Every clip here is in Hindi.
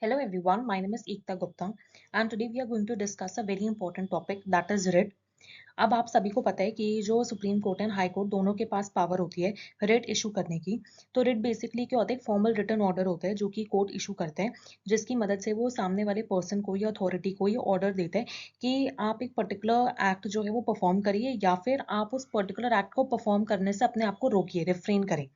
Hello everyone, my name is Ekta Gupta and today we are going to discuss a very important topic that is writ. अब आप सभी को पता है कि जो supreme Court and high court दोनों के पास पावर होती है रिट इशू करने की। तो रिट बेसिकली क्या होता है, एक फॉर्मल रिटन ऑर्डर होता है जो कि कोर्ट इशू करते हैं, जिसकी मदद से वो सामने वाले पर्सन को या अथॉरिटी को ये ऑर्डर देते हैं कि आप एक पर्टिकुलर एक्ट जो है वो परफॉर्म करिए या फिर आप उस पर्टिकुलर एक्ट को परफॉर्म करने से अपने आप को रोकिए, रिफ्रेन करें।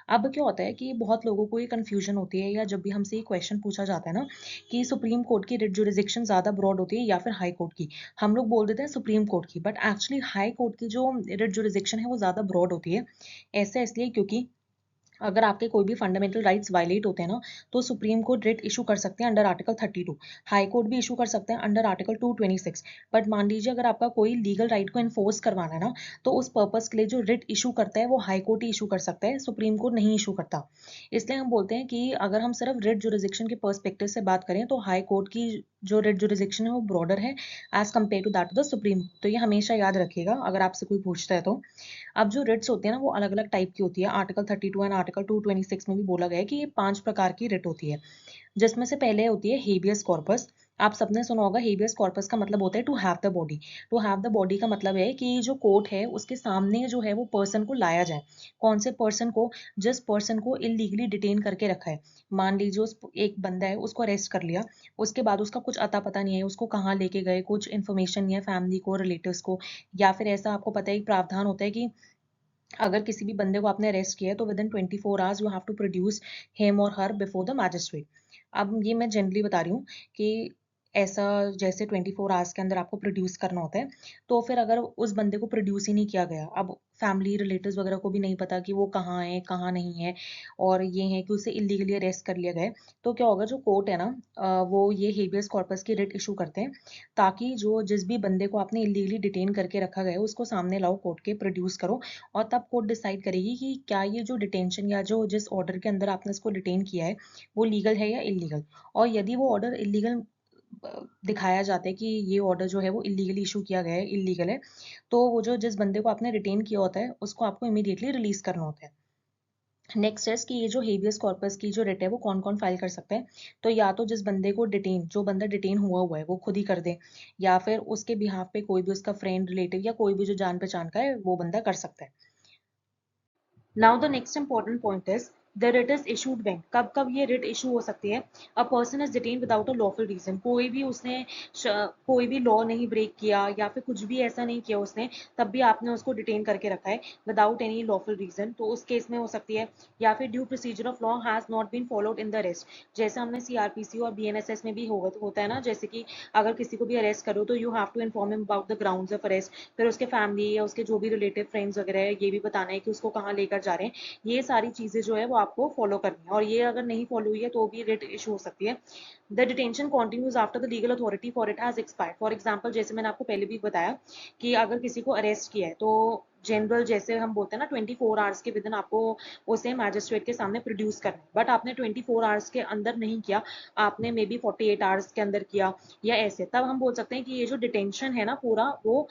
अब क्या होता है कि बहुत लोगों को ये कन्फ्यूजन होती है या जब भी हमसे ये क्वेश्चन पूछा जाता है ना कि सुप्रीम कोर्ट की रिट जुरिसडिक्शन ज़्यादा ब्रॉड होती है या फिर हाई कोर्ट की। हम लोग बोल देते हैं सुप्रीम कोर्ट की, बट एक्चुअली हाई कोर्ट की जो रिट जुरिसडिक्शन है वो ज़्यादा ब्रॉड होती है। ऐसा इसलिए क्योंकि अगर आपके कोई भी फंडामेंटल राइट्स वायलेट होते हैं ना, तो सुप्रीम कोर्ट रिट इशू कर सकते हैं अंडर आर्टिकल 32। हाई कोर्ट भी इशू कर सकते हैं अंडर आर्टिकल 226। बट मान लीजिए अगर आपका कोई लीगल राइट को इन्फोर्स करवाना है ना, तो उस पर्पस के लिए जो रिट इशू करता है वो हाई कोर्ट ही इशू कर सकता है, सुप्रीम कोर्ट नहीं इशू करता। इसलिए हम बोलते हैं कि अगर हम सिर्फ रिट जुरिसडिक्शन के पर्सपेक्टिव से बात करें तो हाई कोर्ट की जो रिट जुरिसडिक्शन है वो ब्रॉडर है as compare to that of the supreme. तो ये हमेशा याद रखिएगा अगर आपसे कोई पूछता है तो। अब जो रिट्स होती है ना वो अलग अलग टाइप की होती है। आर्टिकल 32 एंड आर्टिकल 226 में भी बोला गया है कि ये 5 प्रकार की रिट होती है, जिसमें से पहले होती है हेबियस कॉर्पस। आप सबने सुना होगा हेबियस कॉर्पस का मतलब होता है to have the body. To have the body का मतलब है कि जो कोर्ट है उसके सामने जो है वो पर्सन को लाया जाए। कौन से पर्सन को? जिस पर्सन को इलीगली डिटेन करके रखा है। मान लीजिए उस एक बंदा है, उसको अरेस्ट कर लिया, उसके बाद उसका कुछ अता पता नहीं है, उसको कहाँ लेके गए, कुछ इन्फॉर्मेशन नहीं है फैमिली को, रिलेटिव्स को। या फिर ऐसा आपको पता है एक प्रावधान होता है कि अगर किसी भी बंदे को आपने अरेस्ट किया है तो within 24 hours you have to produce him और हर बिफोर द मैजिस्ट्रेट। अब ये मैं जनरली बता रही हूँ कि ऐसा जैसे 24 आवर्स के अंदर आपको प्रोड्यूस करना होता है। तो फिर अगर उस बंदे को प्रोड्यूस ही नहीं किया गया, अब फैमिली रिलेटिव्स वगैरह को भी नहीं पता कि वो कहाँ है कहाँ नहीं है, और ये है कि उसे इलीगली अरेस्ट कर लिया गया है, तो क्या होगा, जो कोर्ट है ना वो ये हेबियस कॉर्पस की रिट इशू करते हैं ताकि जो जिस भी बंदे को आपने इलीगली डिटेन करके रखा गया है उसको सामने लाओ, कोर्ट के प्रोड्यूस करो। और तब कोर्ट डिसाइड करेगी कि क्या ये जो डिटेंशन या जो जिस ऑर्डर के अंदर आपने इसको डिटेन किया है वो लीगल है या इलीगल। और यदि वो ऑर्डर इलीगल दिखाया जाता है कि ये ऑर्डर जो है वो इलीगली इशू किया गया है, इलीगल है, तो वो जो जिस बंदे को आपने रिटेन किया होता है उसको आपको इमीडिएटली रिलीज करना होता है। नेक्स्ट है कि ये जो हेबियस कॉर्पस की जो रिट है वो कौन कौन फाइल कर सकते हैं। तो या तो जिस बंदे को डिटेन, जो बंदा डिटेन हुआ हुआ है वो खुद ही कर दे, या फिर उसके बिहाफ पे कोई भी उसका फ्रेंड, रिलेटिव या कोई भी जो जान पहचान का है वो बंदा कर सकता है। Now the next important point is the writ is issued when. कब कब ये रिट इशू हो सकती है? A person is detain without a lawful reason. कोई भी उसने कोई भी लॉ नहीं ब्रेक किया या फिर कुछ भी ऐसा नहीं किया उसने, तब भी आपने उसको डिटेन करके रखा है विदाउट एनी लॉफुल रीजन, तो उस केस में हो सकती है। या फिर due procedure of law has not been followed in the arrest. जैसे हमने सीआरपीसी और बीएनएसएस में भी होता है ना, जैसे कि अगर किसी को भी अरेस्ट करो तो you have to inform him about the grounds of arrest. फिर उसके फैमिली या उसके जो भी रिलेटिव फ्रेंड्स वगैरह है ये भी बताना है कि उसको कहाँ लेकर जा रहे हैं। ये सारी चीजें जो है वो आपको फॉलो करनी है, और ये अगर नहीं फॉलो हुई है तो भी रिट इशू हो सकती है। The detention continues after the legal authority for it has expired. For example जैसे मैंने आपको पहले भी बताया कि अगर किसी को अरेस्ट किया है तो जनरल जैसे हम बोलते हैं ना 24 आवर्स के विद इन आपको उसे मैजिस्ट्रेट के सामने प्रोड्यूस करना है, बट आपने 24 आवर्स के अंदर नहीं किया, आपने मे बी 48 आवर्स के अंदर किया या ऐसे, तब हम बोल सकते हैं कि ये जो डिटेंशन है ना पूरा वो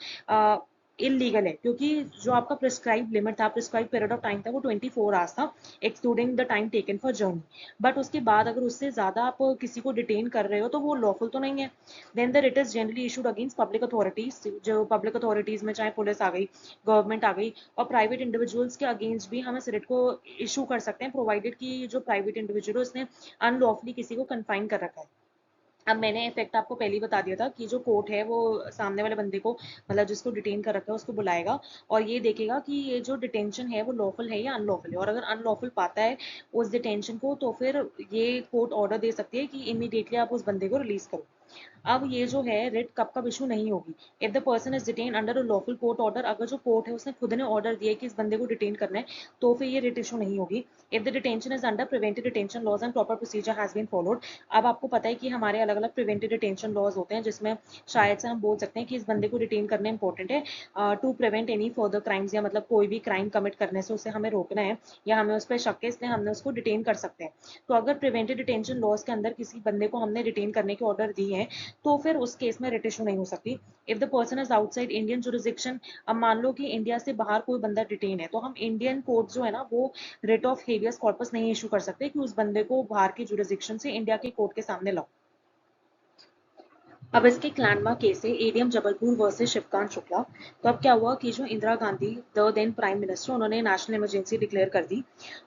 इलीगल है, क्योंकि जो आपका प्रिस्क्राइब लिमिट था, प्रिस्क्राइब पीरियड ऑफ टाइम था वो 24 आवर्स था, excluding the time taken for journey. But उसके बाद अगर उससे ज्यादा आप किसी को डिटेन कर रहे हो तो वो लॉफुल तो नहीं है। Then the writ is generally issued against public authorities. जो पब्लिक अथॉरिटीज में चाहे पुलिस आ गई, गवर्नमेंट आ गई, और प्राइवेट इंडिविजुअल्स के अगेंस्ट भी हम इस रिट को इशू कर सकते हैं, प्रोवाइडेड कि जो प्राइवेट इंडिविजुअल उसने अनलॉफुली किसी को कन्फाइन कर रखा है। अब मैंने इफेक्ट आपको पहले ही बता दिया था कि जो कोर्ट है वो सामने वाले बंदे को, मतलब जिसको डिटेन कर रखा है उसको बुलाएगा और ये देखेगा कि ये जो डिटेंशन है वो लॉफुल है या अनलॉफुल है, और अगर अनलॉफुल पाता है उस डिटेंशन को तो फिर ये कोर्ट ऑर्डर दे सकती है कि इमीडिएटली आप उस बंदे को रिलीज करो। अब ये जो है रिट कब कब इशू नहीं होगी? If the person is detain under a lawful court order. अगर जो कोर्ट है उसने खुद ने ऑर्डर दिया है कि इस बंदे को डिटेन करना है तो फिर ये रिट इशू नहीं होगी। If the detention is under preventive detention laws and proper procedure has been followed. अब आपको पता है कि हमारे अलग अलग प्रिवेंटिव डिटेंशन लॉज होते हैं, जिसमें शायद से हम बोल सकते हैं कि इस बंदे को डिटेन करना इंपॉर्टेंट है to prevent any further crimes, या मतलब कोई भी क्राइम कमिट करने से उसे हमें रोकना है या हमें उस पर शक है, इसलिए हमने उसको डिटेन कर सकते हैं। तो अगर प्रिवेंटिव डिटेंशन लॉज के अंदर किसी बंदे को हमने डिटेन करने के ऑर्डर दी है तो फिर उस केस में रिट इशू नहीं हो सकती। If the person is outside Indian jurisdiction, अब मान लो कि इंडिया से बाहर कोई बंदा डिटेन है, तो हम इंडियन कोर्ट जो है ना वो रिट ऑफ हेवियस कॉर्पस नहीं इशू कर सकते कि उस बंदे को बाहर की जुरिस्डिक्शन से इंडिया के कोर्ट के सामने लाओ। अब इसके एक लैंडमार्क केस है एडीएम जबलपुर वर्सेस शिवकांत शुक्ला। तो अब क्या हुआ कि जो Indira Gandhi the then prime minister, उन्होंने नेशनल इमरजेंसी डिक्लेयर कर दी।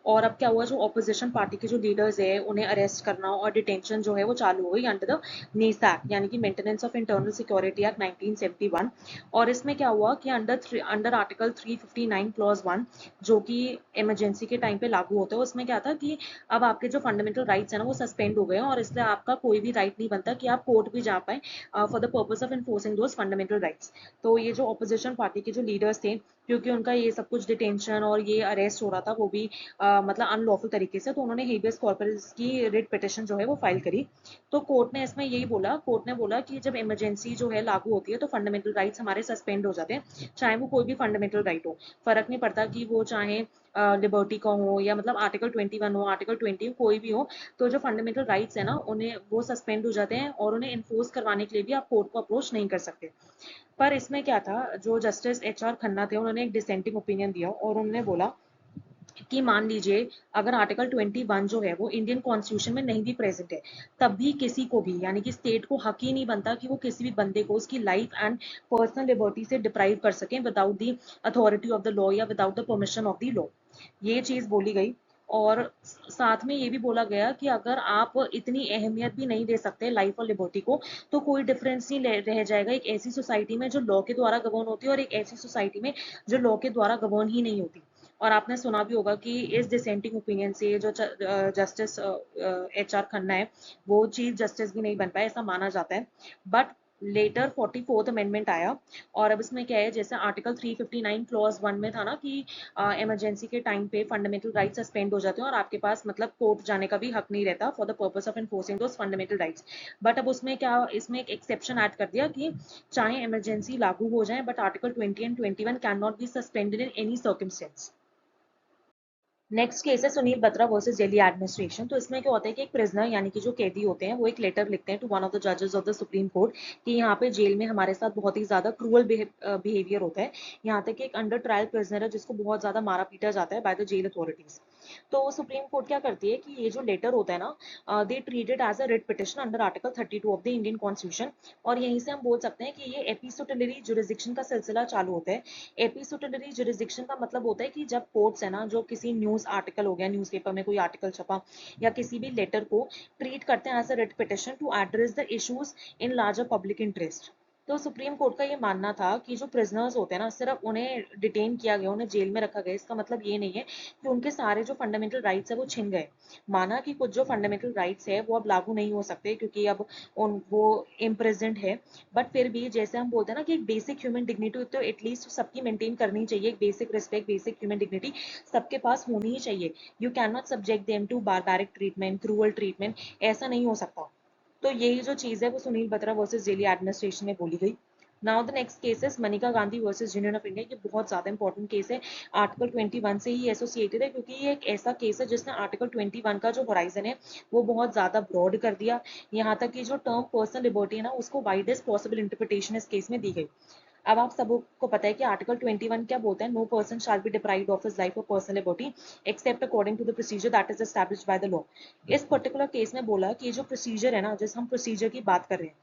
और अब क्या हुआ, जो ऑपोजिशन पार्टी के जो लीडर्स है उन्हें अरेस्ट करना और डिटेंशन जो है वो चालू हो गई अंडर द नीस एक्ट, यानी कि maintenance of internal security act 1971। और इसमें क्या हुआ कि अंडर आर्टिकल 359 क्लॉज 1, जो कि इमरजेंसी के टाइम पे लागू होता है, उसमें क्या था कि अब आपके जो फंडामेंटल राइट्स है ना वो सस्पेंड हो गए हैं, और इसलिए आपका कोई भी राइट नहीं बनता कि आप कोर्ट भी जा पाए for the purpose of enforcing those fundamental rights. तो ये जो ऑपोजिशन पार्टी के जो लीडर्स थे, क्योंकि उनका ये सब कुछ डिटेंशन और ये अरेस्ट हो रहा था वो भी मतलब अनलॉफुल तरीके से, तो उन्होंने हेबियस कॉर्पस की रिट पिटिशन जो है वो फाइल करी। तो कोर्ट ने इसमें यही बोला, कोर्ट ने बोला कि जब इमरजेंसी जो है लागू होती है तो फंडामेंटल राइट्स हमारे सस्पेंड हो जाते हैं, चाहे वो कोई भी फंडामेंटल राइट हो। फर्क नहीं पड़ता कि वो चाहे लिबर्टी का हो या मतलब आर्टिकल 21 हो, आर्टिकल 20 हो, कोई भी हो। तो जो फंडामेंटल राइट्स है ना उन्हें वो सस्पेंड हो जाते हैं, और उन्हें इन्फोर्स करवाने के लिए भी आप कोर्ट को अप्रोच नहीं कर सकते। पर इसमें क्या था, जो जस्टिस एच आर खन्ना थे उन्होंने एक डिसेंटिंग ओपिनियन दिया, और उन्होंने बोला कि मान लीजिए अगर आर्टिकल 21 जो है वो इंडियन कॉन्स्टिट्यूशन में नहीं भी प्रेजेंट है, तब भी किसी को भी यानी कि स्टेट को हक ही नहीं बनता कि वो किसी भी बंदे को उसकी लाइफ एंड पर्सनल लिबर्टी से डिप्राइव कर सकें without the authority of the law या without the permission of the law. ये चीज बोली गई। और साथ में ये भी बोला गया कि अगर आप इतनी अहमियत भी नहीं दे सकते लाइफ और लिबर्टी को, तो कोई डिफरेंस नहीं रह जाएगा एक ऐसी सोसाइटी में जो लॉ के द्वारा गवर्न होती है और एक ऐसी सोसाइटी में जो लॉ के द्वारा गवर्न ही नहीं होती। और आपने सुना भी होगा कि इस डिसेंटिंग ओपिनियन से जो जस्टिस एच आर खन्ना है वो चीफ जस्टिस भी नहीं बन पाए, ऐसा माना जाता है। बट लेटर 44th अमेंडमेंट आया, और अब इसमें क्या है, जैसे आर्टिकल 359 क्लॉज 1 में था ना कि इमरजेंसी के टाइम पे फंडामेंटल राइट सस्पेंड हो जाते हैं और आपके पास मतलब कोर्ट जाने का भी हक नहीं रहता for the purpose of enforcing those fundamental rights. But अब उसमें क्या, इसमें एक एक्सेप्शन ऐड कर दिया कि चाहे इमरजेंसी लागू हो जाए but article 20 and 21 can not be suspended in any circumstance. Next case है सुनील बत्रा वर्सेस दिल्ली एडमिनिस्ट्रेशन। तो इसमें क्या होता है कि एक प्रिजनर यानी कि जो कैदी होते हैं वो एक लेटर लिखते हैं टू वन ऑफ द जजेस ऑफ द सुप्रीम कोर्ट कि यहाँ पे जेल में हमारे साथ बहुत ही ज्यादा क्रूअल बिहेवियर होता है। यहाँ तक कि एक अंडर ट्रायल प्रिजनर है जिसको बहुत ज्यादा मारा पीटा जाता है बाय द जेल अथॉरिटीज। तो सुप्रीम कोर्ट क्या करती है कि ये जो लेटर होता है ना, they treated as a writ petition under article 32 of the Indian constitution. और यहीं से हम बोल सकते हैं कि ये एपिसोडलरी जुरिस्डिक्शन का सिलसिला चालू होता है। एपिसोडलरी जुरिस्डिक्शन का मतलब होता है कि जब कोर्ट्स है ना, जो किसी न्यूज आर्टिकल हो गया, न्यूज़पेपर में कोई आर्टिकल छपा या किसी भी लेटर को ट्रीट करते हैं as a writ petition to address the issues in larger public interest. तो सुप्रीम कोर्ट का ये मानना था कि जो प्रिजनर्स होते हैं ना, सिर्फ उन्हें डिटेन किया गया, उन्हें जेल में रखा गया, इसका मतलब ये नहीं है कि उनके सारे जो फंडामेंटल राइट्स है वो छिन गए। माना कि कुछ जो फंडामेंटल राइट्स है वो अब लागू नहीं हो सकते क्योंकि अब वो इम्प्रेजेंट है। बट फिर भी जैसे हम बोलते हैं ना कि एक बेसिक ह्यूमन डिग्निटी तो एटलीस्ट सबकी मेंटेन करनी चाहिए, एक basic respect, basic human dignity सबके पास होनी ही चाहिए। You can not subject them to barbaric treatment, cruel treatment, ऐसा नहीं हो सकता। तो यही जो चीज है वो सुनील बत्रा वर्सेस दिल्ली एडमिनिस्ट्रेशन में बोली गई। Now the next case is Manika Gandhi versus union of India. ये बहुत ज्यादा इंपॉर्टेंट केस है, आर्टिकल 21 से ही एसोसिएटेड है, क्योंकि ये एक ऐसा केस है जिसने आर्टिकल 21 का जो होराइजन है वो बहुत ज्यादा ब्रॉड कर दिया। यहाँ तक कि जो टर्म पर्सनल लिबर्टी है ना उसको वाइडेस्ट पॉसिबल इंटरप्रिटेशन इस केस में दी गई। अब आप सबको पता है कि आर्टिकल 21 क्या बोलता है, no person shall be deprived of his life और personal liberty except according to the procedure that is established by the law. इस पर्टिकुलर केस में बोला कि जो प्रोसीजर है ना, जिस हम प्रोसीजर की बात कर रहे हैं,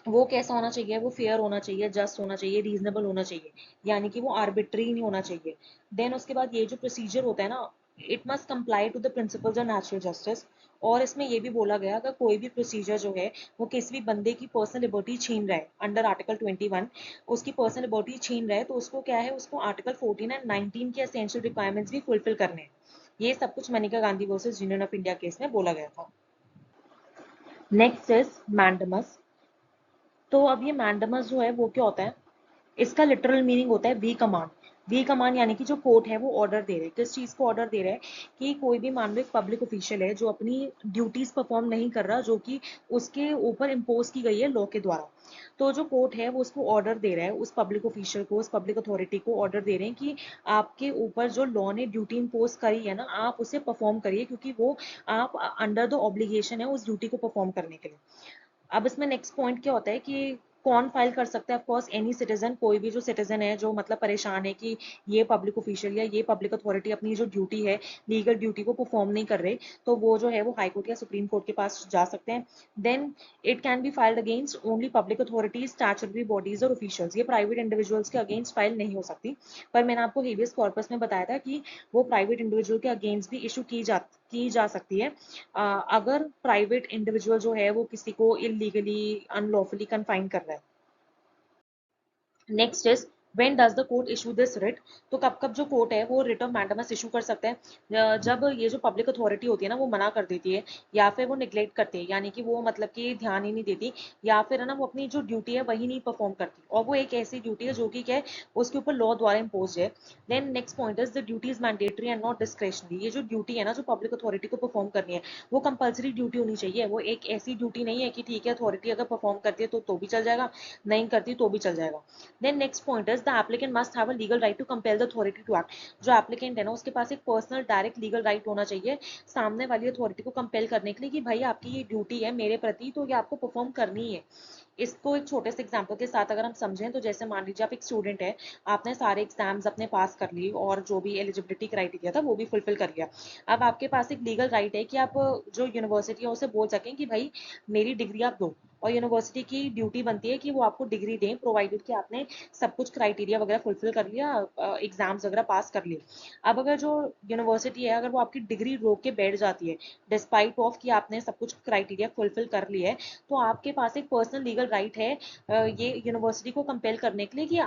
वो कैसा होना चाहिए, वो फेयर होना चाहिए, जस्ट होना चाहिए, रीजनेबल होना चाहिए, यानी कि वो आर्बिट्री नहीं होना चाहिए। देन उसके बाद ये जो प्रोसीजर होता है ना, it must comply to the principles of natural justice. और इसमें ये भी बोला गया अगर कोई भी प्रोसीजर जो है वो किसी भी बंदे की पर्सनल लिबर्टी छीन रहा है अंडर आर्टिकल 21, उसकी पर्सनल लिबर्टी छीन रहा है, तो उसको क्या है, उसको आर्टिकल 14 एंड 19 के एसेंशियल रिक्वायरमेंट्स भी फुलफिल करने हैं। ये सब कुछ Manika Gandhi versus union of India case में बोला गया था। Next is mandamus. तो अब ये मैंडमस जो है वो क्या होता है, इसका लिटरल मीनिंग होता है वी कमांड। वी कमांड यानी कि जो कोर्ट है वो ऑर्डर दे रहे हैं, किस चीज को ऑर्डर दे रहा है कि कोई भी मान लो एक पब्लिक ऑफिशियल है जो अपनी ड्यूटीज परफॉर्म नहीं कर रहा, जो कि उसके ऊपर इम्पोज की गई है लॉ के द्वारा। तो जो कोर्ट है वो उसको ऑर्डर दे रहा है, उस पब्लिक ऑफिशियल को, उस पब्लिक अथॉरिटी को ऑर्डर दे रहे हैं कि आपके ऊपर जो लॉ ने ड्यूटी इम्पोज करी है ना, आप उसे परफॉर्म करिए, क्योंकि वो आप अंडर द ऑब्लिगेशन है उस ड्यूटी को परफॉर्म करने के लिए। अब इसमें नेक्स्ट पॉइंट क्या होता है कि कौन फाइल कर सकता है। ऑफ कोर्स एनी सिटीजन, कोई भी जो सिटीजन है जो मतलब परेशान है कि ये पब्लिक ऑफिशियल या ये पब्लिक अथॉरिटी अपनी जो ड्यूटी है, लीगल ड्यूटी को परफॉर्म नहीं कर रहे, तो वो जो है वो हाई कोर्ट या सुप्रीम कोर्ट के पास जा सकते हैं। Then it can be filed against only public authorities, statutory bodies और ऑफिशियल्स। ये प्राइवेट इंडिविजुअल्स के अगेंस्ट फाइल नहीं हो सकती। पर मैंने आपको हेबियस कॉर्पस में बताया था कि वो प्राइवेट इंडिविजुअल के अगेंस्ट भी इशू की जा सकती है, अगर प्राइवेट इंडिविजुअल जो है वो किसी को इलीगली अनलॉफुली कन्फाइन कर रहा है। Next is when does the court issue this writ. तो कब कब जो कोर्ट है वो रिट ऑफ मैंडेमस इशू कर सकते हैं, जब ये जो पब्लिक अथॉरिटी होती है ना वो मना कर देती है, या फिर वो निग्लेक्ट करती है, यानी कि वो मतलब कि ध्यान ही नहीं देती, या फिर है ना वो अपनी जो ड्यूटी है वही नहीं परफॉर्म करती, और वो एक ऐसी ड्यूटी है जो कि क्या है, उसके ऊपर लॉ द्वारा इम्पोज है। Then next point is the duty is mandatory and not discretionary. ये जो ड्यूटी है ना जो पब्लिक अथॉरिटी को परफॉर्म करनी है, वो कंपल्सरी ड्यूटी होनी चाहिए। वो एक ऐसी ड्यूटी नहीं है कि ठीक है अथॉरिटी अगर परफॉर्म करती है तो भी चल जाएगा, नहीं करती तो भी चल जाएगा। Then next point is the applicant must have a legal right to compel the authority to act. जो एप्लीकेंट है ना उसके पास एक पर्सनल डायरेक्ट लीगल राइट होना चाहिए सामने वाली अथॉरिटी को कंपेल करने के लिए कि भाई आपकी ये ड्यूटी है मेरे प्रति, तो ये आपको परफॉर्म करनी है। इसको एक छोटे से एग्जांपल के साथ अगर हम समझें, तो जैसे मान लीजिए आप एक स्टूडेंट है, आपने सारे एग्जाम्स अपने पास कर ली और जो भी एलिजिबिलिटी क्राइटेरिया था वो भी फुलफिल कर लिया। अब आपके पास एक लीगल राइट है कि आप जो यूनिवर्सिटी है उसे बोल सकें कि भाई मेरी डिग्री आप दो, और यूनिवर्सिटी की ड्यूटी बनती है कि वो आपको डिग्री दें प्रोवाइडेड कि आपने सब कुछ क्राइटेरिया वगैरह फुलफिल कर लिया, एग्जाम्स वगैरह पास कर लिए। अब अगर जो यूनिवर्सिटी है अगर वो आपकी डिग्री रोक के बैठ जाती है डिस्पाइट ऑफ कि आपने सब कुछ क्राइटेरिया फुलफिल कर लिया है, तो आपके पास एक पर्सनल लीगल राइट है ये यूनिवर्सिटी को कंपेल करने के लिए कि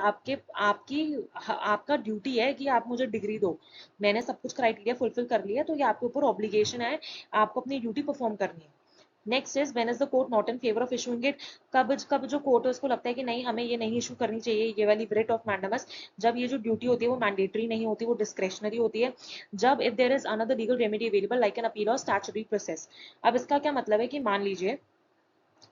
आपका ड्यूटी है कि आप मुझे डिग्री दो, मैंने सब कुछ क्राइटेरिया फुलफिल कर लिया, तो ये आपके ऊपर ऑब्लिगेशन है, आपको अपनी ड्यूटी परफॉर्म करनी है। Next is when is the court not in favour of issuing it. कब कब जो कोर्ट है उसको लगता है कि नहीं हमें ये नहीं इशू करनी चाहिए ये वाली writ ऑफ मैंडेमस, जब ये जो ड्यूटी होती है वो मैंडेटरी नहीं होती, वो डिस्क्रेशनरी होती है। जब if there is another legal remedy available like an appeal और स्टैट्यूटरी प्रोसेस। अब इसका क्या मतलब है कि मान लीजिए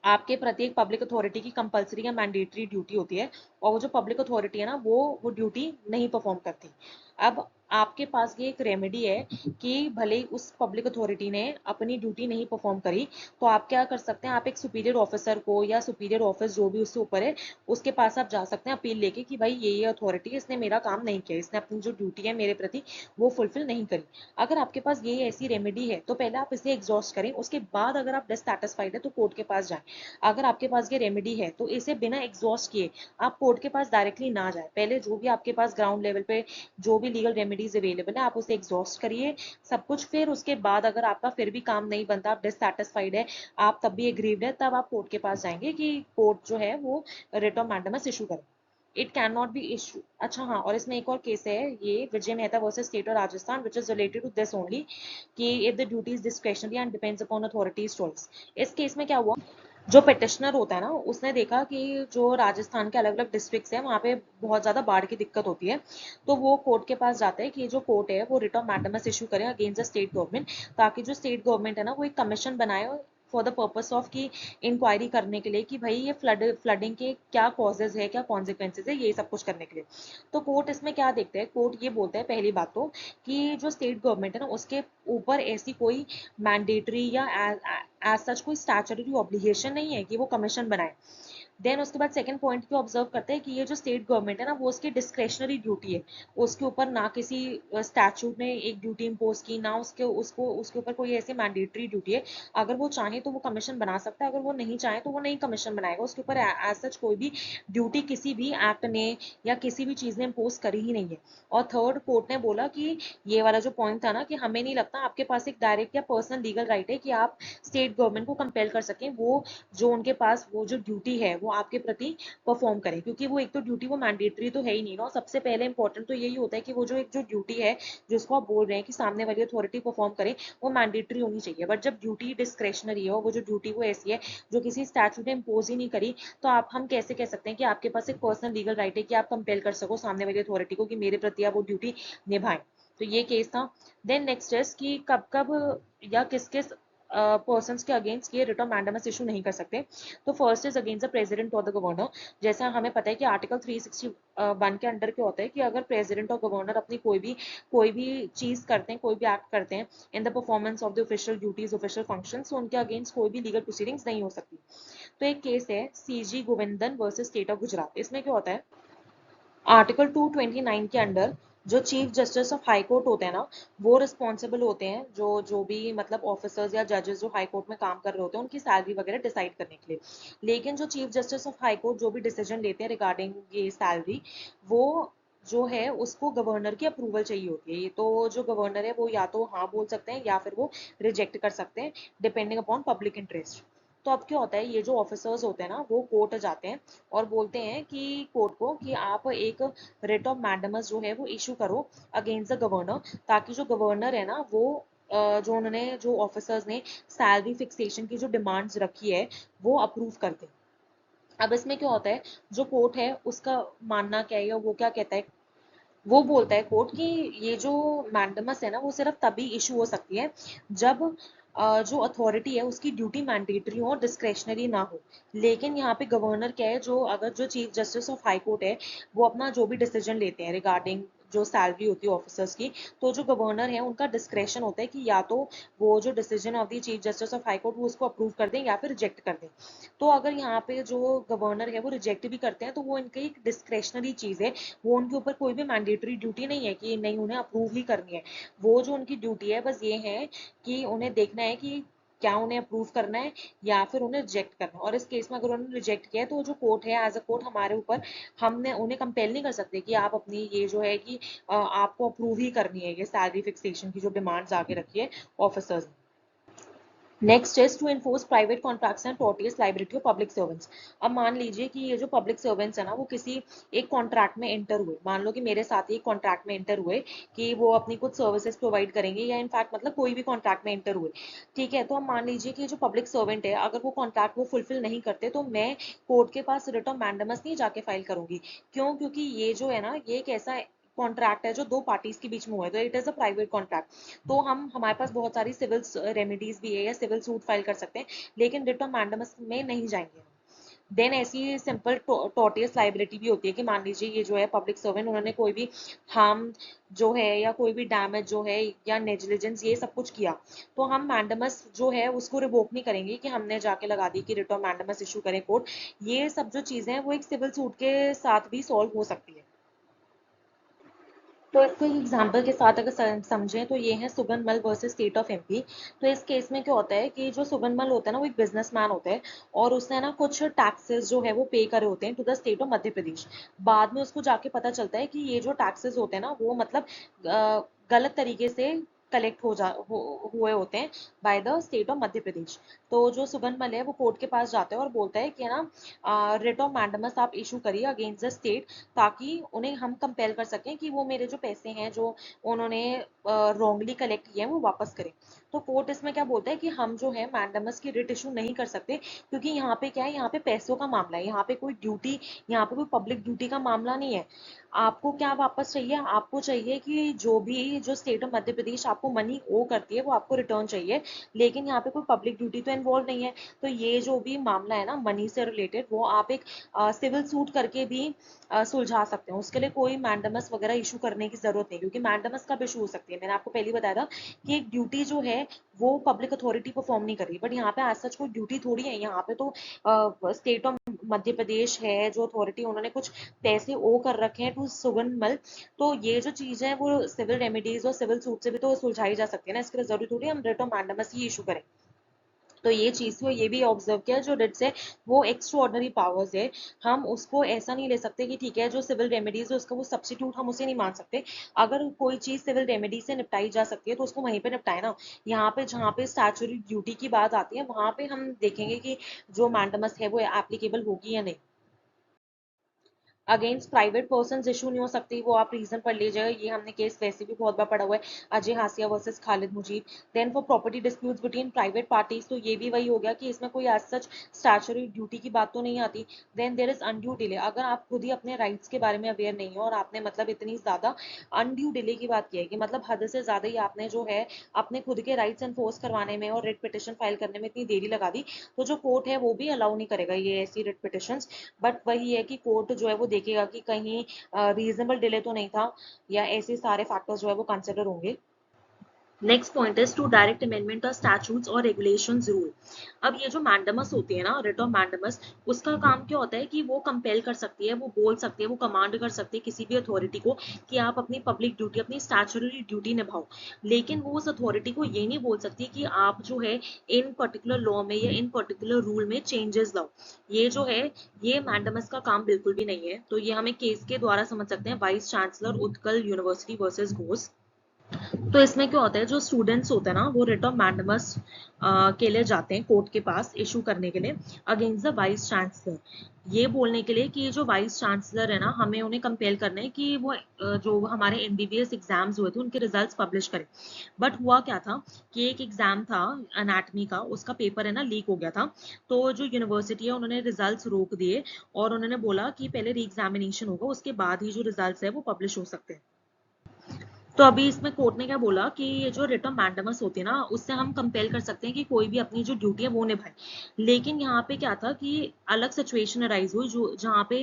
आपके प्रति एक पब्लिक अथॉरिटी की कंपलसरी या मैंडेटरी ड्यूटी होती है, और वो जो पब्लिक अथॉरिटी है ना वो ड्यूटी नहीं परफॉर्म करती। अब आपके पास ये एक रेमेडी है कि भले ही उस पब्लिक अथॉरिटी ने अपनी ड्यूटी नहीं परफॉर्म करी, तो आप क्या कर सकते हैं, आप एक सुपीरियर ऑफिसर को या सुपीरियर ऑफिस जो भी उससे ऊपर है उसके पास आप जा सकते हैं अपील लेके कि भाई ये अथॉरिटी इसने मेरा काम नहीं किया, इसने अपनी जो ड्यूटी है मेरे प्रति वो फुलफिल नहीं करी। अगर आपके पास ये ऐसी रेमेडी है तो पहले आप इसे एग्जॉस्ट करें, उसके बाद अगर आप डिससैटिस्फाइड है तो कोर्ट के पास जाएं। अगर आपके पास ये रेमेडी है तो इसे बिना एग्जॉस्ट किए आप कोर्ट के पास डायरेक्टली ना जाए, पहले जो भी आपके पास ग्राउंड लेवल पे जो भी लीगल रेमेडीज अवेलेबल है आप उसे एग्जॉस्ट करिए सब कुछ, फिर उसके बाद अगर आपका फिर भी काम नहीं बनता, आप डिससैटिस्फाइड है, आप तब भी एग्रीव्ड है, तब आप कोर्ट के पास जाएंगे कि कोर्ट जो है वो रिट ऑफ मैंडेमस इशू करे। It can not be issue. अच्छा हाँ, और इसमें एक और केस है ये Vijay Mehta versus state of Rajasthan which is related to this only, कि if the duty is discretionary and depends upon authorities choice. इस केस में क्या हुआ, जो पिटिशनर होता है ना उसने देखा कि जो राजस्थान के अलग अलग डिस्ट्रिक्ट्स हैं वहाँ पे बहुत ज़्यादा बाढ़ की दिक्कत होती है, तो वो कोर्ट के पास जाते हैं कि जो कोर्ट है वो रिट ऑफ मैंडेमस इशू करे अगेंस्ट द स्टेट गवर्नमेंट, ताकि जो स्टेट गवर्नमेंट है ना वो एक कमीशन बनाए फॉर द पर्पस ऑफ की इंक्वायरी करने के लिए कि भाई ये फ्लडिंग के क्या कॉजेज है क्या कॉन्सिक्वेंसेज है, ये सब कुछ करने के लिए। तो कोर्ट इसमें क्या देखते हैं, कोर्ट ये बोलते हैं पहली बात तो कि जो स्टेट गवर्नमेंट है ना उसके ऊपर ऐसी कोई मैंडेटरी या एज सच कोई स्टैट्यूटरी ऑब्लिगेशन नहीं है कि वो कमीशन बनाए। देन उसके बाद सेकंड पॉइंट को ऑब्जर्व करते हैं कि ये जो स्टेट गवर्नमेंट है ना वो उसकी डिस्क्रेशनरी ड्यूटी है, उसके ऊपर ना किसी स्टैट्यूट ने एक ड्यूटी इम्पोज की, ना उसके ऊपर कोई ऐसी मैंडेटरी ड्यूटी है। अगर वो चाहे तो वो कमीशन बना सकता है, अगर वो नहीं चाहे तो वो नहीं कमीशन बनाएगा, उसके ऊपर एज सच कोई भी ड्यूटी किसी भी एक्ट ने या किसी भी चीज ने इम्पोज करी ही नहीं है। और थर्ड कोर्ट ने बोला कि ये वाला जो पॉइंट था ना कि हमें नहीं लगता आपके पास एक डायरेक्ट या पर्सनल लीगल राइट है कि आप स्टेट गवर्नमेंट को कंपेल कर सकें वो जो उनके पास वो जो ड्यूटी है वो आपके प्रति परफॉर्म करें, क्योंकि वो एक तो ड्यूटी वो मैंडेटरी तो है ही नहीं ना। सबसे पहले इंपॉर्टेंट तो यही होता है कि वो जो एक जो ड्यूटी है जिसको आप बोल रहे हैं कि सामने वाली अथॉरिटी परफॉर्म करे वो मैंडेटरी होनी चाहिए। बट जब ड्यूटी डिस्क्रेशनरी है, वो जो ड्यूटी वो ऐसी है जो किसी स्टैट्यूट ने इम्पोज ही नहीं करी, तो आप हम कैसे कह सकते हैं कि आपके पास एक पर्सनल लीगल राइट है कि आप कंपेल कर सको सामने वाली अथॉरिटी को कि मेरे प्रति आप वो ड्यूटी निभाएं। तो ये केस था। देन नेक्स्ट है कि कब कब या किस किस पर्सन्स के अगेंस्ट ये रिट ऑफ मैंडेमस इशू नहीं कर सकते। तो first is against the president और द गवर्नर। जैसा हमें पता है कि आर्टिकल 361 के अंडर क्या होता है कि अगर प्रेसिडेंट और गवर्नर अपनी कोई भी चीज करते हैं, कोई भी एक्ट करते हैं in the performance of the official duties, official function, तो उनके अगेंस्ट कोई भी लीगल प्रोसीडिंग्स नहीं हो सकती। तो एक केस है CG Govindan versus state of Gujarat. इसमें क्या होता है, आर्टिकल 229 के अंडर जो chief justice of high court होते हैं ना, वो रिस्पॉन्सिबल होते हैं जो जो भी मतलब ऑफिसर्स या जजेस जो हाई कोर्ट में काम कर रहे होते हैं उनकी सैलरी वगैरह डिसाइड करने के लिए। लेकिन जो chief justice of high court जो भी डिसीजन लेते हैं रिगार्डिंग ये सैलरी, वो जो है उसको गवर्नर की अप्रूवल चाहिए होती है। तो जो गवर्नर है वो या तो हाँ बोल सकते हैं या फिर वो रिजेक्ट कर सकते हैं डिपेंडिंग अपॉन पब्लिक इंटरेस्ट। तो अब क्या होता है, ये जो ऑफिसर्स होते हैं ना वो कोर्ट जाते हैं और बोलते हैं कि कोर्ट को कि आप एक रिट ऑफ मैंडेमस जो है वो इशू करो अगेंस्ट द गवर्नर, ताकि जो गवर्नर है ना वो जो उन्होंने जो ऑफिसर्स ने सैलरी फिक्सेशन की जो डिमांड्स रखी है वो अप्रूव कर दें। अब इसमें क्या होता है, जो कोर्ट है उसका मानना क्या है या वो क्या कहता है, वो बोलता है कोर्ट कि ये जो मैंडेमस है ना वो सिर्फ तभी इशू हो सकती है जब जो अथॉरिटी है उसकी ड्यूटी मैंडेटरी हो और डिस्क्रेशनरी ना हो। लेकिन यहाँ पे गवर्नर क्या है, जो अगर जो chief justice of high court है वो अपना जो भी डिसीजन लेते हैं रिगार्डिंग जो सैलरी होती है ऑफिसर्स की, तो जो गवर्नर है उनका डिस्क्रेशन होता है कि या तो वो जो decision of the chief justice of high court वो उसको अप्रूव कर दें या फिर रिजेक्ट कर दें। तो अगर यहाँ पे जो गवर्नर है वो रिजेक्ट भी करते हैं तो वो इनकी एक डिस्क्रेशनरी चीज है, वो उनके ऊपर कोई भी मैंडेटरी ड्यूटी नहीं है कि नहीं उन्हें अप्रूव ही करनी है। वो जो उनकी ड्यूटी है बस ये है कि उन्हें देखना है कि क्या उन्हें अप्रूव करना है या फिर उन्हें रिजेक्ट करना है। और इस केस में अगर उन्होंने रिजेक्ट किया है तो जो कोर्ट है एज अ कोर्ट हमारे ऊपर, हमने उन्हें कंपेल नहीं कर सकते कि आप अपनी ये जो है कि आपको अप्रूव ही करनी है ये सैलरी फिक्सेशन की जो डिमांड्स आगे रखी है officers. Next is to enforce private contracts and tortious liability of public servants. अब मान लीजिए कि ये जो पब्लिक सर्वेंट्स है ना वो किसी एक कॉन्ट्रैक्ट में एंटर हुए, मान लो कि मेरे साथ ही कॉन्ट्रैक्ट में एंटर हुए कि वो अपनी कुछ सर्विसेज प्रोवाइड करेंगे या इनफैक्ट मतलब कोई भी कॉन्ट्रैक्ट में एंटर हुए। ठीक है, तो अब मान लीजिए कि जो पब्लिक सर्वेंट है अगर वो कॉन्ट्रैक्ट वो फुलफिल नहीं करते तो मैं कोर्ट के पास रिट ऑफ मैंडेमस नहीं जाके फाइल करूंगी। क्यों? क्योंकि ये जो है ना ये एक ऐसा कॉन्ट्रैक्ट है जो दो पार्टीज के बीच में हुआ है, तो it is a private contract. तो हम हमारे पास बहुत सारी सिविल रेमेडीज भी है या सिविल सूट फाइल कर सकते हैं, लेकिन रिट ऑफ मैंडेमस में नहीं जाएंगे। देन ऐसी सिंपल टोटियस लाइबिलिटी भी होती है कि मान लीजिए ये जो है पब्लिक सर्वेंट उन्होंने कोई भी हार्म जो है या कोई भी डैमेज जो है या नेग्लिजेंस ये सब कुछ किया, तो हम मैंडेमस जो है उसको रिवोक नहीं करेंगे कि हमने जाके लगा दी कि रिट ऑफ मैंडेमस इशू करें कोर्ट। ये सब जो चीजें हैं वो एक सिविल सूट के साथ भी सॉल्व हो सकती है। तो इसको एक एग्जाम्पल के साथ अगर समझें तो ये है सुगन मल वर्सेस स्टेट ऑफ एमपी। तो इस केस में क्या होता है कि जो सुगन मल होता है ना वो एक बिजनेसमैन होता है और उसने ना कुछ टैक्सेस जो है वो पे करे होते हैं to the state of Madhya Pradesh. बाद में उसको जाके पता चलता है कि ये जो टैक्सेस होते हैं ना वो मतलब गलत तरीके से कलेक्ट हुए होते हैं by the state of Madhya Pradesh. तो जो सुगन मल है वो कोर्ट के पास जाता है और बोलता है कि ना रिट ऑफ मैंडेमस आप इशू करिए अगेंस्ट द स्टेट, ताकि उन्हें हम कंपेल कर सकें कि वो मेरे जो पैसे हैं जो उन्होंने रॉन्गली कलेक्ट किए हैं वो वापस करें। तो कोर्ट इसमें क्या बोलता है कि हम जो है मैंडेमस की रिट इशू नहीं कर सकते, क्योंकि यहाँ पे क्या है, यहाँ पे पैसों का मामला है, यहाँ पे कोई ड्यूटी, यहाँ पे कोई पब्लिक ड्यूटी का मामला नहीं है। आपको क्या वापस चाहिए? आपको चाहिए कि जो भी जो स्टेट ऑफ मध्य प्रदेश आपको मनी ओ करती है वो आपको रिटर्न चाहिए, लेकिन यहाँ पे कोई पब्लिक ड्यूटी तो इन्वॉल्व नहीं है। तो ये जो भी मामला है ना मनी से रिलेटेड वो आप एक सिविल सूट करके भी सुलझा सकते हैं। उसके लिए कोई मैंडेमस वगैरह इशू करने की जरूरत नहीं, क्योंकि मैंडेमस कब इशू हो सकती है, मैंने आपको पहले बताया था कि एक ड्यूटी जो है वो पब्लिक अथॉरिटी परफॉर्म नहीं कर रही, बट यहाँ पे आज सच कोई ड्यूटी थोड़ी है, यहाँ पे तो स्टेट ऑफ मध्य प्रदेश है जो अथॉरिटी उन्होंने कुछ पैसे ओ कर रखे हैं टू सुगन मल। तो ये जो चीज है वो सिविल रेमेडीज और सिविल सूट से भी तो सुलझाई जा सकती है ना, इसके लिए जरूरी थोड़ी हम writ of mandamus he issue करें। तो ये चीज को ये भी ऑब्जर्व किया, जो रिट्स है वो एक्स्ट्रा ऑर्डनरी पावर्स है। हम उसको ऐसा नहीं ले सकते कि ठीक है जो सिविल रेमेडीज है उसका वो सब्सिट्यूट हम उसे नहीं मान सकते। अगर कोई चीज सिविल रेमेडी से निपटाई जा सकती है तो उसको वहीं पे निपटाए ना। यहाँ पे जहाँ पे स्टैट्यूटरी ड्यूटी की बात आती है वहां पे हम देखेंगे कि जो मैंडेमस है वो एप्लीकेबल होगी या नहीं। अगेंस्ट प्राइवेट पर्सन इशू नहीं हो सकती, वो आप रीजन पढ़ लीजिएगा, ये हमने केस वैसे भी बहुत बार पढ़ा हुआ है, Ajay Hasia versus Khalid Mujeeb. Then for property disputes between private parties, तो ये भी वही हो गया कि इसमें कोई एज सच स्टैच्यूटरी ड्यूटी की बात तो नहीं आती। Then there is undue delay, अगर आप खुद ही अपने राइट्स के बारे में अवेयर नहीं हो और आपने मतलब इतनी ज्यादा अनड्यू डिले की बात की है कि मतलब हद से ज्यादा ही आपने जो है अपने खुद के राइट्स एनफोर्स करवाने में और रिट पिटिशन फाइल करने में इतनी देरी लगा दी, तो जो कोर्ट है वो भी अलाउ नहीं करेगा ये ऐसी रिट पिटिशन। बट वही है कि कोर्ट जो है वो देखेगा कि कहीं रीजनेबल डिले तो नहीं था, या ऐसे सारे फैक्टर्स जो है वो कंसिडर होंगे। Next point is to direct amendment of statutes और रेगुलेशंस रूल। अब ये जो मैंडमस होती है ना, रिट ऑफ मैंडमस, उसका काम क्या होता है कि वो कंपेल कर सकती है, वो बोल सकती है, वो कमांड कर सकती है किसी भी अथॉरिटी को कि आप अपनी पब्लिक ड्यूटी, अपनी स्टैट्यूटरी ड्यूटी निभाओ। लेकिन वो उस अथॉरिटी को ये नहीं बोल सकती कि आप जो है इन पर्टिकुलर लॉ में या इन पर्टिकुलर रूल में चेंजेस लाओ। ये जो है ये मैंडमस का काम बिल्कुल भी नहीं है। तो ये हमें केस के द्वारा समझ सकते हैं, vice chancellor Utkal university versus Ghosh. तो इसमें क्या होता है, जो स्टूडेंट्स होते हैं ना वो रिट ऑफ मैंडमस के लिए जाते हैं कोर्ट के पास इशू करने के लिए अगेंस्ट द वाइस चांसलर, ये बोलने के लिए कि जो वाइस चांसलर है ना, हमें उन्हें कंपेल करना है कि वो जो हमारे एमबीबीएस एग्जाम्स हुए थे उनके रिजल्ट्स पब्लिश करें। बट हुआ क्या था कि एक एग्जाम था एनाटमी का, उसका पेपर है ना लीक हो गया था। तो जो यूनिवर्सिटी है उन्होंने रिजल्ट्स रोक दिए और उन्होंने बोला कि पहले री एग्जामिनेशन होगा, उसके बाद ही जो रिजल्ट्स है वो पब्लिश हो सकते हैं। तो अभी इसमें कोर्ट ने क्या बोला कि ये जो रिट ऑफ मैंडमस होती है ना, उससे हम कंपेल कर सकते हैं कि कोई भी अपनी जो ड्यूटी है वो निभाए। लेकिन यहाँ पे क्या था कि अलग सिचुएशन अराइज हुई जो जहाँ पे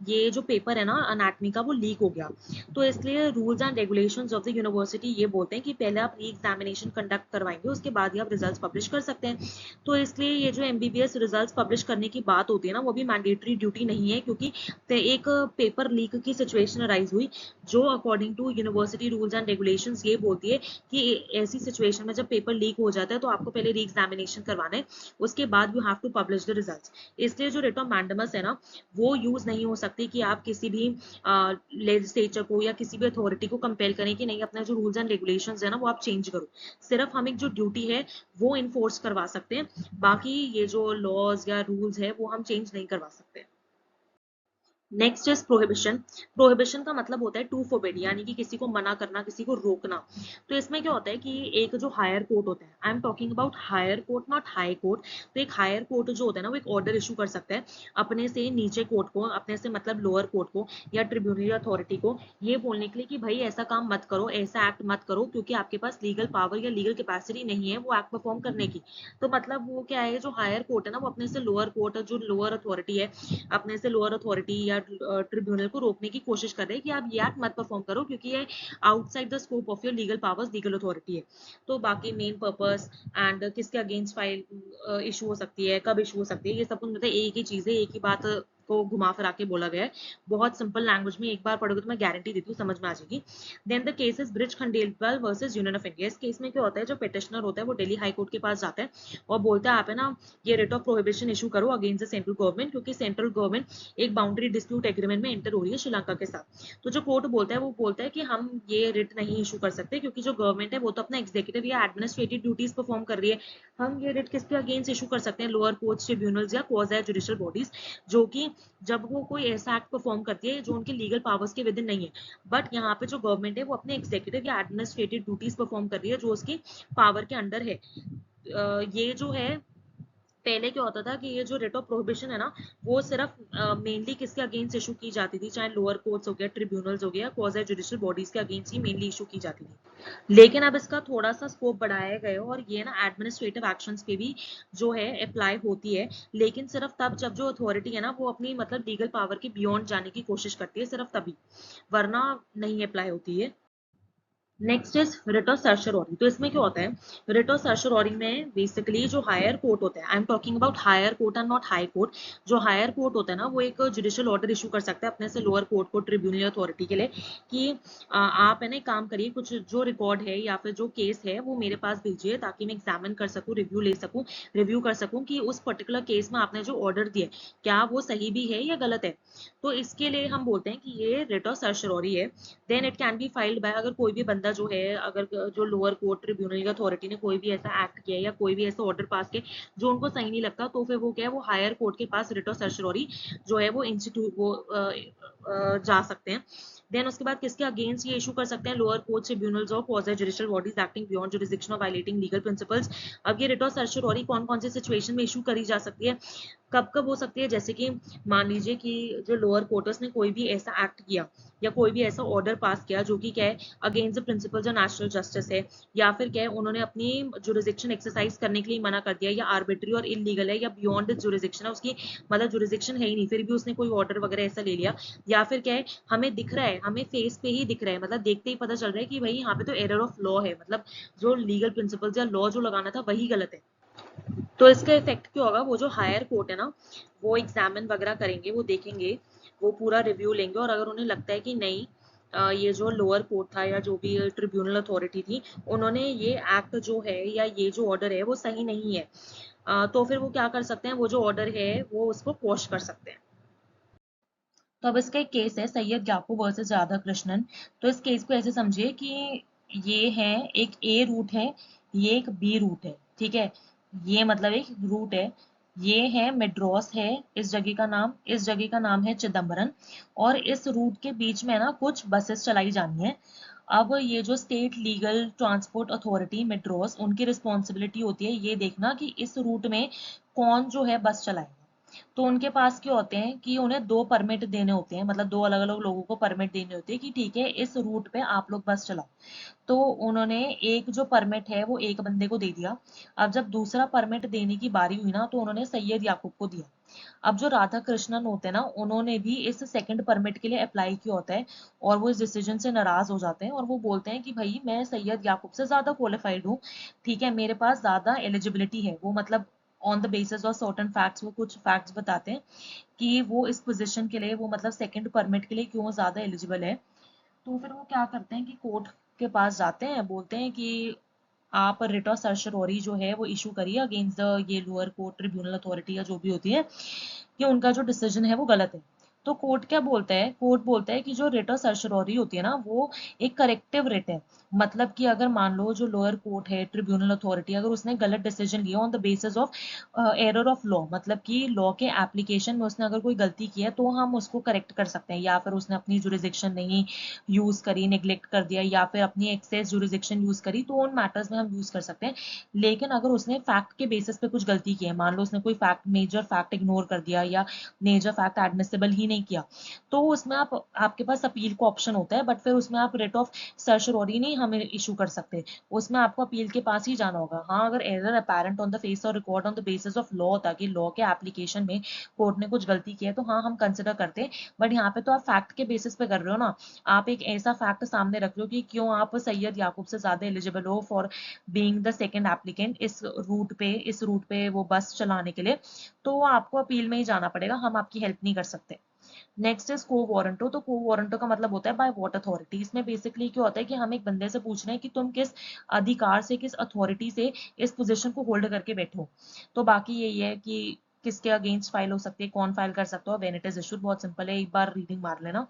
ये जो पेपर है ना अनाटमी का वो लीक हो गया। तो इसलिए rules and regulations of the university ये बोलते हैं कि पहले आप री एग्जामिनेशन कंडक्ट करवाएंगे, उसके बाद ही आप रिजल्ट पब्लिश कर सकते हैं। तो इसलिए ये जो एमबीबीएस रिजल्ट पब्लिश करने की बात होती है ना, वो भी मैंडेटरी ड्यूटी नहीं है, क्योंकि एक पेपर लीक की सिचुएशन अराइज हुई जो according to university rules and regulations ये बोलती है कि ऐसी सिचुएशन में जब पेपर लीक हो जाता है तो आपको पहले री एग्जामिनेशन करवाना है, उसके बाद you have to publish the results. इसलिए जो रिट ऑफ मैंडमस है ना, वो यूज नहीं हो सकती कि आप किसी भी लेजिस्लेचर को या किसी भी अथॉरिटी को कंपेल करें कि नहीं अपना जो रूल्स एंड रेगुलेशंस है ना वो आप चेंज करो। सिर्फ हम एक जो ड्यूटी है वो इन्फोर्स करवा सकते हैं, बाकी ये जो लॉज या रूल्स है वो हम चेंज नहीं करवा सकते। Next is prohibition. प्रोहिबिशन का मतलब होता है टू फोरबिड, यानी कि किसी को मना करना, किसी को रोकना। तो इसमें क्या होता है कि एक जो हायर कोर्ट होता है, I am talking about higher court not high court. तो एक हायर कोर्ट जो होता है ना वो एक ऑर्डर इशू कर सकता है अपने से नीचे कोर्ट को, अपने से मतलब लोअर कोर्ट को या ट्रिब्यूनल अथॉरिटी को, ये बोलने के लिए कि भाई ऐसा काम मत करो, ऐसा एक्ट मत करो, क्योंकि आपके पास लीगल पावर या लीगल कैपेसिटी नहीं है वो एक्ट परफॉर्म करने की। तो मतलब वो क्या है, जो हायर कोर्ट है ना वो अपने से लोअर कोर्ट, जो लोअर अथॉरिटी है, अपने से लोअर अथॉरिटी या ट्रिब्यूनल को रोकने की कोशिश कर रहे हैं कि आप ये एक्ट मत परफॉर्म करो, क्योंकि ये outside the scope of your legal powers, legal authority है। तो बाकी मेन पर्पस एंड किसके अगेंस्ट फाइल इशू हो सकती है, कब इशू हो सकती है, ये सब कुछ मतलब एक ही चीज है, एक ही बात को घुमा फिरा के बोला गया है। बहुत सिंपल लैंग्वेज में एक बार पढ़ोगे तो मैं गारंटी देती हूँ समझ में आ जाएगी। Then the case is Brij Khandelwal versus union of India. इस केस में क्या होता है, जो पिटिशनर होता है वो दिल्ली हाई कोर्ट के पास जाता है और बोलता है आप है ना ये रिट ऑफ प्रोहिबिशन इशू करो अगेंस्ट द सेंट्रल गवर्नमेंट, क्योंकि सेंट्रल गवर्नमेंट एक बाउंड्री डिस्प्यूट एग्रीमेंट में एंटर हो रही है श्रीलंका के साथ। तो जो कोर्ट बोलता है वो बोलता है कि हम ये रिट नहीं इशू कर सकते, क्योंकि जो गवर्नमेंट है वो तो अपना एग्जीक्यूटिव या एडमिनिस्ट्रेटिव ड्यूटीज परफॉर्म कर रही है। हम ये रिट किसके अगेंस्ट इशू कर सकते हैं, लोअर कोर्ट्स, ट्रिब्यूनल्स या क्वाज़ी जुडिशियल बॉडीज, जो कि जब वो कोई ऐसा एक्ट परफॉर्म करती है जो उनके लीगल पावर्स के विद इन नहीं है। बट यहाँ पे जो गवर्नमेंट है वो अपने एग्जीक्यूटिव या एडमिनिस्ट्रेटिव ड्यूटीज परफॉर्म कर रही है जो उसकी पावर के अंडर है। ये जो है पहले क्या होता था कि ये जो रेट ऑफ प्रोहिबिशन है ना वो सिर्फ मेनली किसके अगेंस्ट इशू की जाती थी, चाहे लोअर कोर्ट्स हो गया, ट्रिब्यूनल्स हो गया, क्वाज़ी जुडिशियल बॉडीज के अगेंस्ट ही मेनली इशू की जाती थी। लेकिन अब इसका थोड़ा सा स्कोप बढ़ाया गया और ये ना एडमिनिस्ट्रेटिव एक्शंस पे भी जो है अप्लाई होती है, लेकिन सिर्फ तब जब जो अथॉरिटी है ना वो अपनी मतलब लीगल पावर के बियॉन्ड जाने की कोशिश करती है, सिर्फ तभी, वरना नहीं अप्लाई होती है। Next is writ of certiorari. तो इसमें क्या होता है, रिट ऑफ सर्चोरी में बेसिकली जो हायर कोर्ट होता है, I am talking about higher court and not high court. जो हायर कोर्ट होता है ना वो एक जुडिशियल ऑर्डर इशू कर सकता है अपने से लोअर कोर्ट को, ट्रिब्यूनल अथॉरिटी के लिए कि आप है ना काम करिए, कुछ जो रिकॉर्ड है या फिर जो केस है वो मेरे पास भेजिए ताकि मैं एग्जामिन कर सकूं, रिव्यू ले सकूं, रिव्यू कर सकूं कि उस पर्टिकुलर केस में आपने जो ऑर्डर दिया क्या वो सही भी है या गलत है। तो इसके लिए हम बोलते हैं कि ये रिट ऑफ सर्चोरी है। Then it can be filed by, अगर कोई भी बंदा बंदा जो है, अगर जो लोअर कोर्ट ट्रिब्यूनल की अथॉरिटी ने कोई भी ऐसा एक्ट किया या कोई भी ऐसा ऑर्डर पास किया जो उनको सही नहीं लगता, तो फिर वो क्या है, वो हायर कोर्ट के पास रिट ऑफ सर्चरी जो है वो इंस्टीट्यूट वो जा सकते हैं। देन उसके बाद किसके अगेंस्ट ये इशू कर सकते हैं, लोअर कोर्ट ट्रिब्यूनल्स और quasi judicial bodies acting beyond jurisdiction of violating legal principles. अब ये रिट ऑफ सर्चरी कौन कौन से सिचुएशन में इशू करी जा सकती है, कब कब हो सकती है, जैसे कि मान लीजिए कि जो लोअर कोर्ट्स ने कोई भी ऐसा एक्ट किया या कोई भी ऐसा ऑर्डर पास किया जो कि क्या है against the principles of national justice है, या फिर क्या है उन्होंने अपनी जुरिसडिक्शन एक्सरसाइज करने के लिए मना कर दिया, या आर्बिट्री और इलीगल है, या बियॉन्ड जुरिसडिक्शन है, उसकी मतलब जुरिसडिक्शन है ही नहीं, फिर भी उसने कोई ऑर्डर वगैरह ऐसा ले लिया, या फिर क्या है हमें दिख रहा है, हमें फेस पे ही दिख रहा है, मतलब देखते ही पता चल रहा है कि भाई यहाँ पे तो एरर ऑफ लॉ है, मतलब जो लीगल प्रिंसिपल्स या लॉ जो लगाना था वही गलत है। तो इसका इफेक्ट क्या होगा, वो जो हायर कोर्ट है ना, वो एग्जामिन वगैरह करेंगे, वो देखेंगे, वो पूरा रिव्यू लेंगे, और अगर उन्हें लगता है कि नहीं ये जो लोअर कोर्ट था या जो भी ट्रिब्यूनल अथॉरिटी थी, उन्होंने ये एक्ट जो है या ये जो ऑर्डर है वो सही नहीं है, तो फिर वो क्या कर सकते हैं, वो जो ऑर्डर है वो उसको क्वॉश कर सकते हैं। तो अब इसका एक केस है सैयद याकूब वर्सेस राधा कृष्णन। तो इस केस को ऐसे समझिए कि ये है एक ए रूट है, ये एक बी रूट है, ठीक है, ये मतलब एक रूट है, ये है मेड्रॉस है, इस जगह का नाम, इस जगह का नाम है चिदम्बरम, और इस रूट के बीच में ना कुछ बसेस चलाई जानी है। अब ये जो state legal transport authority Madras, उनकी रिस्पॉन्सिबिलिटी होती है ये देखना कि इस रूट में कौन जो है बस चलाए। तो उनके पास क्या होते हैं कि उन्हें दो परमिट देने होते हैं, मतलब दो अलग अलग लोगों को परमिट देने होते हैं कि ठीक है इस रूट पे आप लोग बस चलाओ। तो उन्होंने एक जो परमिट है वो एक बंदे को दे दिया। अब जब दूसरा परमिट देने की बारी हुई ना, तो उन्होंने सैयद याकूब को दिया। अब जो राधा कृष्णन होते हैं ना, उन्होंने भी इस सेकंड परमिट के लिए अप्लाई किया होता है, और वो इस डिसीजन से नाराज हो जाते हैं और वो बोलते हैं कि भाई मैं सैयद याकूब से ज्यादा क्वालिफाइड हूँ, ठीक है, मेरे पास ज्यादा एलिजिबिलिटी है, वो मतलब on the basis of certain facts वो कुछ फैक्ट्स बताते हैं कि वो इस पोजीशन के लिए, वो मतलब सेकंड परमिट के लिए क्यों ज्यादा एलिजिबल है। तो फिर वो क्या करते हैं कि कोर्ट के पास जाते हैं, बोलते हैं कि आप रिट ऑफ सर्चरी जो है वो इशू करिए अगेंस्ट द ये लोअर कोर्ट ट्रिब्यूनल अथॉरिटी या जो भी होती है, कि उनका जो डिसीजन है वो गलत है। तो कोर्ट क्या बोलता है, कोर्ट बोलता है कि जो रिट ऑफ सर्चरी होती है ना, वो एक करेक्टिव रिट है। मतलब कि अगर मान लो जो लोअर कोर्ट है ट्रिब्यूनल अथॉरिटी, अगर उसने गलत डिसीजन लिया on the basis of error of law, मतलब कि लॉ के एप्लीकेशन में उसने अगर कोई गलती की है, तो हम उसको करेक्ट कर सकते हैं, या फिर उसने अपनी जुरिसडिक्शन नहीं यूज करी, नेग्लेक्ट कर दिया, या फिर अपनी एक्सेस जुरिसडिक्शन यूज करी, तो उन मैटर्स में हम यूज कर सकते हैं। लेकिन अगर उसने फैक्ट के बेसिस पे कुछ गलती की है, मान लो उसने कोई फैक्ट, मेजर फैक्ट इग्नोर कर दिया या मेजर फैक्ट एडमिसिबल ही नहीं किया, तो उसमें आप, आपके पास अपील का ऑप्शन होता है, बट फिर उसमें आप रिट ऑफ सर्चरी नहीं हमें इशू कर सकते, उसमें आपको अपील के पास ही जाना होगा। हाँ, अगर error apparent on the face और record on the basis of law होता कि लॉ के एप्लीकेशन में कोर्ट ने कुछ गलती की है, तो हाँ हम कंसिडर करते हैं, बट यहाँ पे तो आप फैक्ट के बेसिस पे कर रहे हो ना, आप एक ऐसा फैक्ट सामने रख रहे हो कि क्यों आप सैयद याकूब से ज्यादा एलिजिबल हो for being the second applicant इस रूट पे वो बस चलाने के लिए, तो आपको अपील में ही जाना पड़ेगा, हम आपकी हेल्प नहीं कर सकते। नेक्स्ट इज को वारंटो। तो को वारंटो का मतलब होता है बाय व्हाट अथॉरिटी। इसमें बेसिकली क्या होता है कि हम एक बंदे से पूछ रहे हैं कि तुम किस अधिकार से, किस अथॉरिटी से इस पोजीशन को होल्ड करके बैठो। तो बाकी यही है कि किसके अगेंस्ट फाइल हो सकती है, कौन फाइल कर सकता है, व्हेन इट इज इशूड, बहुत सिंपल है, एक बार रीडिंग मार लेना।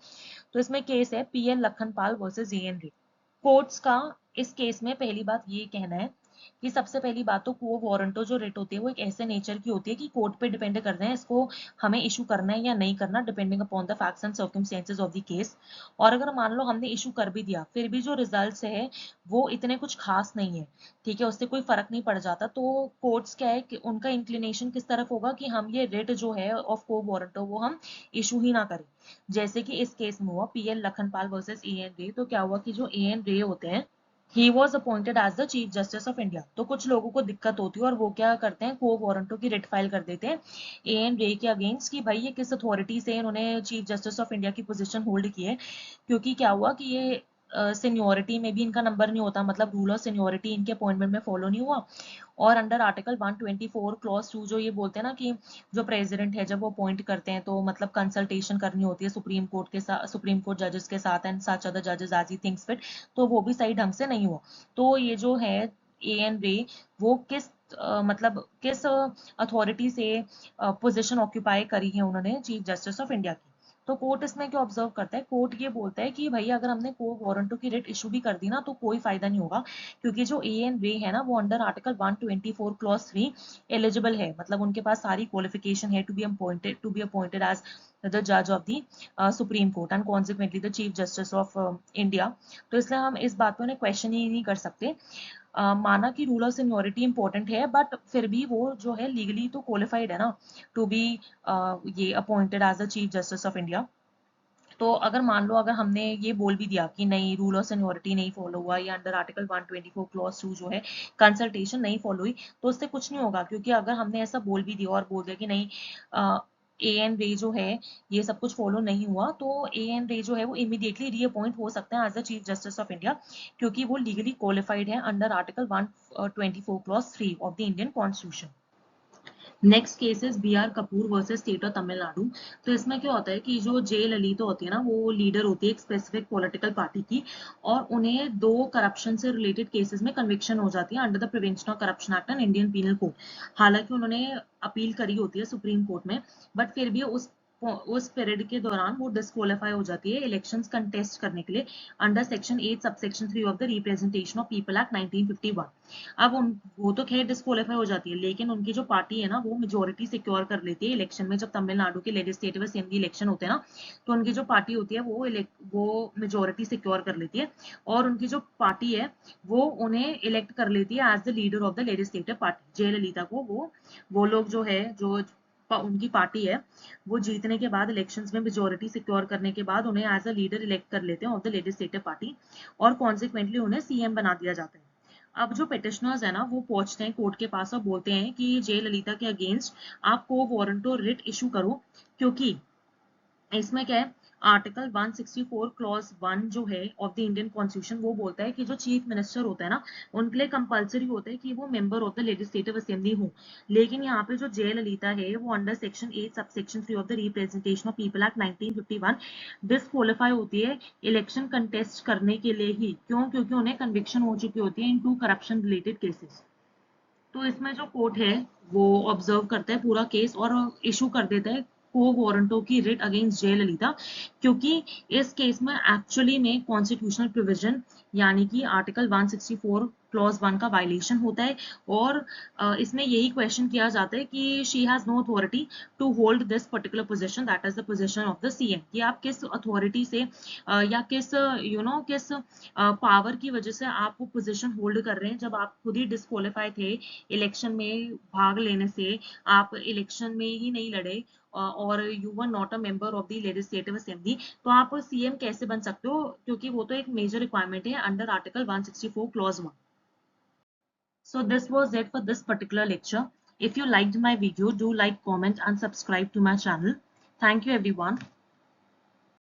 तो इसमें केस है पीएन लखनपाल वर्सेस एएन रे। कोर्ट्स का इस केस में पहली बात ये कहना है कि सबसे पहली बात तो को वारंटो जो रिट होती है वो एक ऐसे नेचर की होती है कि कोर्ट पे डिपेंड करते हैं इसको हमें इशू करना है या नहीं करना, depending upon the facts and circumstances of the case. और अगर मान लो हमने इशू कर भी दिया, फिर भी जो रिजल्ट्स है वो इतने कुछ खास नहीं है, ठीक है, उससे कोई फर्क नहीं पड़ जाता, तो कोर्ट्स क्या है कि उनका इंक्लिनेशन किस तरफ होगा कि हम ये रिट जो है ऑफ को वारंटो वो हम इशू ही ना करें। जैसे कि इस केस में हुआ पीएल लखनपाल वर्सेस एएन रे। तो क्या हुआ कि जो एएन रे होते हैं, he was appointed as the chief justice of India. तो कुछ लोगों को दिक्कत होती है और वो क्या करते हैं, को वारंटो की रिट फाइल कर देते हैं एएन रे के अगेंस्ट कि भाई ये किस अथॉरिटी से इन्होंने चीफ जस्टिस ऑफ इंडिया की पोजीशन होल्ड की है। क्योंकि क्या हुआ कि ये सीनियोरिटी में भी इनका नंबर नहीं होता, मतलब रूल ऑफ सीनियोरिटी इनके अपॉइंटमेंट में फॉलो नहीं हुआ। और अंडर आर्टिकल 124 क्लॉज 2 जो ये बोलते हैं ना कि जो प्रेसिडेंट है जब वो अपॉइंट करते हैं तो मतलब कंसल्टेशन करनी होती है सुप्रीम कोर्ट के साथ, सुप्रीम कोर्ट जजेस के साथ एंड सच अदर जजेस एज ही थिंक्स फिट, तो वो भी सही ढंग से नहीं हुआ। तो ये जो है एएन रे, वो किस मतलब किस अथॉरिटी से पोजीशन ऑक्यूपाई करी है उन्होंने चीफ जस्टिस ऑफ इंडिया की। तो कोर्ट इसमें क्या ऑब्जर्व करता है, कोर्ट ये बोलता है कि भैया अगर हमने को वारंटो की रिट इशू भी कर दी ना तो कोई फायदा नहीं होगा, क्योंकि जो ए एंड वे है ना वो अंडर आर्टिकल 124 क्लॉज 3 एलिजिबल है, मतलब उनके पास सारी क्वालिफिकेशन है to be appointed as the जज of the Supreme Court and consequently the chief justice of India. तो इसलिए हम इस बात को उन्हें क्वेश्चन ही नहीं कर सकते। माना कि रूल ऑफ सीनियोरिटी इंपॉर्टेंट है, बट फिर भी वो जो है लीगली तो क्वालिफाइड है ना टू बी ये appointed as the chief justice of India. तो अगर मान लो अगर हमने ये बोल भी दिया कि नहीं रूल ऑफ सीनियोरिटी नहीं फॉलो हुआ या अंडर आर्टिकल 124 क्लॉज 2 जो है कंसल्टेशन नहीं फॉलो हुई, तो उससे कुछ नहीं होगा, क्योंकि अगर हमने ऐसा बोल भी दिया और बोल दिया कि नहीं ए एंड वे जो है ये सब कुछ फॉलो नहीं हुआ, तो ए एंड वे जो है वो इमीडिएटली रीअपॉइंट हो सकते हैं as the chief justice of India, क्योंकि वो लीगली क्वालिफाइड है under article 124 clause 3 of the Indian constitution. Next case is B R Kapur versus state of Tamil Nadu. तो इसमें क्या होता है कि जो जे ललिता होती है ना वो लीडर होती है एक स्पेसिफिक पॉलिटिकल पार्टी की, और उन्हें 2 करप्शन से रिलेटेड केसेस में कन्विक्शन हो जाती है under the prevention of corruption act and Indian penal code. हालांकि उन्होंने अपील करी होती है सुप्रीम कोर्ट में, बट फिर भी उस पीरियड के दौरान वो डिस्क्वालीफाई हो जाती है इलेक्शंस कंटेस्ट करने के लिए under section 8 subsection 3 of the representation of people act 1951। अब वो तो खैर डिस्क्वालीफाई हो जाती है, लेकिन उनकी जो पार्टी है ना वो मेजोरिटी सिक्योर कर लेती है इलेक्शन में। जब तमिलनाडु के लेजिस्लेटिव असेंबली इलेक्शन होते हैं ना, तो उनकी जो पार्टी होती है वो मेजोरिटी सिक्योर कर लेती है, और उनकी जो पार्टी है वो उन्हें इलेक्ट कर लेती है as the leader of the legislative party. Jayalalithaa को वो लोग जो है जो उनकी पार्टी है वो जीतने के बाद इलेक्शंस में मेजोरिटी सिक्योर करने के बाद उन्हें एज अ लीडर इलेक्ट कर लेते हैं ऑफ द लेजिस्लेटिव पार्टी, और कॉन्सिक्वेंटली उन्हें सीएम बना दिया जाता है। अब जो पिटिशनर्स है ना वो पहुंचते हैं कोर्ट के पास और बोलते हैं कि जयललिता के अगेंस्ट आप को वारंटो रिट इशू करो, क्योंकि इसमें क्या है आर्टिकल 164 क्लॉज 1 जो है ऑफ द इंडियन कॉन्स्टिट्यूशन वो बोलता है कि जो चीफ मिनिस्टर होता है ना उनके लिए कंपलसरी होता है कि वो member of the legislative assembly हो। लेकिन यहाँ पे जो जयललिता है वो under section 8 subsection 3 of the representation of people act 1951 disqualify होती है इलेक्शन कंटेस्ट करने के लिए ही। क्यों? क्योंकि उन्हें कन्विक्शन हो चुकी होती है इन 2 करप्शन रिलेटेड केसेस। तो इसमें जो कोर्ट है वो ऑब्जर्व करता है पूरा केस और इशू कर देता है को वारंटो की रिट अगेंस्ट जयललिता, क्योंकि इस केस में एक्चुअली में कॉन्स्टिट्यूशनल प्रोविजन यानी कि आर्टिकल 164 क्लॉज 1 का वायलेशन होता है, और इसमें यही क्वेश्चन किया जाता है कि she has no authority to hold this particular position that is the position of the CM, कि आप किस अथॉरिटी से या किस किस पावर की वजह से आप वो पोजीशन होल्ड कर रहे हैं, जब आप खुद ही डिस्क्वालीफाई थे इलेक्शन में भाग लेने से, आप इलेक्शन में ही नहीं लड़े और you were not a member of the legislative assembly, तो आप सीएम कैसे बन सकते हो? क्योंकि वो तो एक मेजर रिक्वायरमेंट है under article 164 clause 1। So this was it for this particular lecture. If you liked my video, do like, comment and subscribe to my channel. Thank you everyone.